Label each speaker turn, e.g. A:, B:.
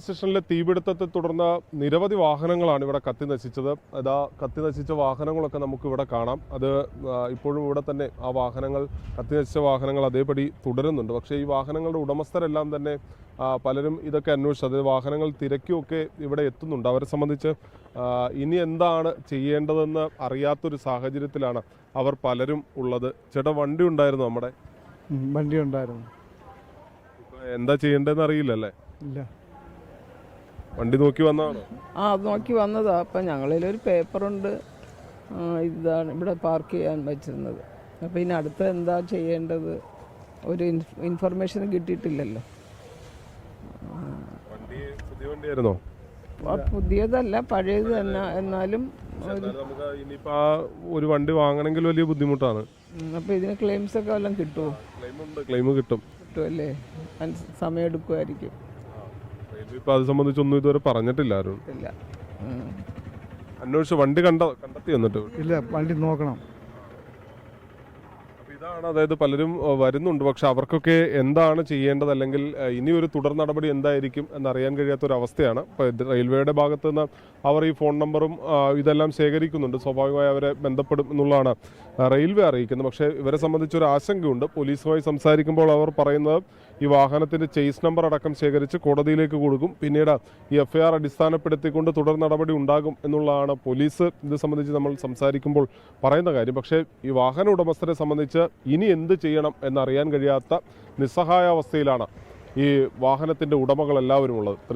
A: സ്റ്റേഷനിലെ തീപിടുത്തത്തെ തുടർന്ന് നിരവധി വാഹനങ്ങളാണ് ഇവിടെ കത്തി നശിച്ചത്. കത്തി നശിച്ച വാഹനങ്ങളൊക്കെ നമുക്ക് ഇവിടെ കാണാം. അത് ഇപ്പോഴും ഇവിടെ തന്നെ ആ വാഹനങ്ങൾ, കത്തി നശിച്ച വാഹനങ്ങൾ അതേപടി തുടരുന്നുണ്ട്. പക്ഷേ ഈ വാഹനങ്ങളുടെ ഉടമസ്ഥരെല്ലാം തന്നെ പലരും ഇതൊക്കെ അന്വേഷിച്ചു, അതായത് വാഹനങ്ങൾ തിരക്കിയൊക്കെ ഇവിടെ എത്തുന്നുണ്ട്. അവരെ സംബന്ധിച്ച് ഇനി എന്താണ് ചെയ്യേണ്ടതെന്ന് അറിയാത്തൊരു സാഹചര്യത്തിലാണ് അവർ പലരും ഉള്ളത്. ചേട്ടാ, വണ്ടി ഉണ്ടായിരുന്നു? നമ്മുടെ
B: വണ്ടി ഉണ്ടായിരുന്നു.
A: എന്താ ചെയ്യേണ്ടതെന്ന് അറിയില്ലല്ലേ?
B: ഇല്ല.
A: വണ്ടി നോക്കി വന്നതാണോ?
C: അത് നോക്കി വന്നതാ. അപ്പം ഞങ്ങളിലൊരു പേപ്പറുണ്ട്, ഇതാണ് ഇവിടെ പാർക്ക് ചെയ്യാൻ വെച്ചിരുന്നത്. അപ്പോൾ ഇനി അടുത്ത എന്താ ചെയ്യേണ്ടത്, ഒരു ഇൻഫർമേഷൻ കിട്ടിയിട്ടില്ലല്ലോ.
A: വണ്ടി പുതിയ വണ്ടിയായിരുന്നോ?
C: പുതിയതല്ല, പഴയത് തന്നെ. എന്നാലും
A: ഇനിയിപ്പോ ഒരു വണ്ടി വാങ്ങണമെങ്കിൽ വലിയ ബുദ്ധിമുട്ടാണ്.
C: അപ്പോൾ ഇതിന് ക്ലെയിംസ് ഒക്കെ വല്ലതും കിട്ടുമോ?
A: ക്ലെയിം കിട്ടും
C: കിട്ടുമല്ലേ? സമയം എടുക്കുമായിരിക്കും.
A: ഇപ്പൊ അത് സംബന്ധിച്ചൊന്നും ഇതുവരെ പറഞ്ഞിട്ടില്ല ആരും.
C: ഇല്ല.
A: അന്വേഷിച്ച് വണ്ടി കണ്ടെത്തി വന്നിട്ട്
B: ഇല്ല, വണ്ടി നോക്കണം.
A: ഇതാണ്, അതായത് പലരും വരുന്നുണ്ട്, പക്ഷെ അവർക്കൊക്കെ എന്താണ് ചെയ്യേണ്ടത്, അല്ലെങ്കിൽ ഇനി ഒരു തുടർ നടപടി എന്തായിരിക്കും എന്നറിയാൻ കഴിയാത്തൊരവസ്ഥയാണ്. ഇപ്പോൾ റെയിൽവേയുടെ ഭാഗത്ത് നിന്ന് അവർ ഈ ഫോൺ നമ്പറും ഇതെല്ലാം ശേഖരിക്കുന്നുണ്ട്. സ്വാഭാവികമായി അവരെ ബന്ധപ്പെടും എന്നുള്ളതാണ് റെയിൽവേ അറിയിക്കുന്നത്. പക്ഷേ ഇവരെ സംബന്ധിച്ചൊരു ആശങ്കയുണ്ട്. പോലീസുമായി സംസാരിക്കുമ്പോൾ അവർ പറയുന്നത് ഈ വാഹനത്തിൻ്റെ ചേസ് നമ്പർ അടക്കം ശേഖരിച്ച് കോടതിയിലേക്ക് കൊടുക്കും, പിന്നീട് ഈ FIR അടിസ്ഥാനപ്പെടുത്തിക്കൊണ്ട് തുടർ നടപടി ഉണ്ടാകും എന്നുള്ളതാണ് പോലീസ് ഇത് സംബന്ധിച്ച് നമ്മൾ സംസാരിക്കുമ്പോൾ പറയുന്ന കാര്യം. പക്ഷേ ഈ വാഹന ഉടമസ്ഥരെ സംബന്ധിച്ച് ഇനി എന്ത് ചെയ്യണം എന്നറിയാൻ കഴിയാത്ത നിസ്സഹായാവസ്ഥയിലാണ് ഈ വാഹനത്തിൻ്റെ ഉടമകൾ എല്ലാവരും ഉള്ളത്.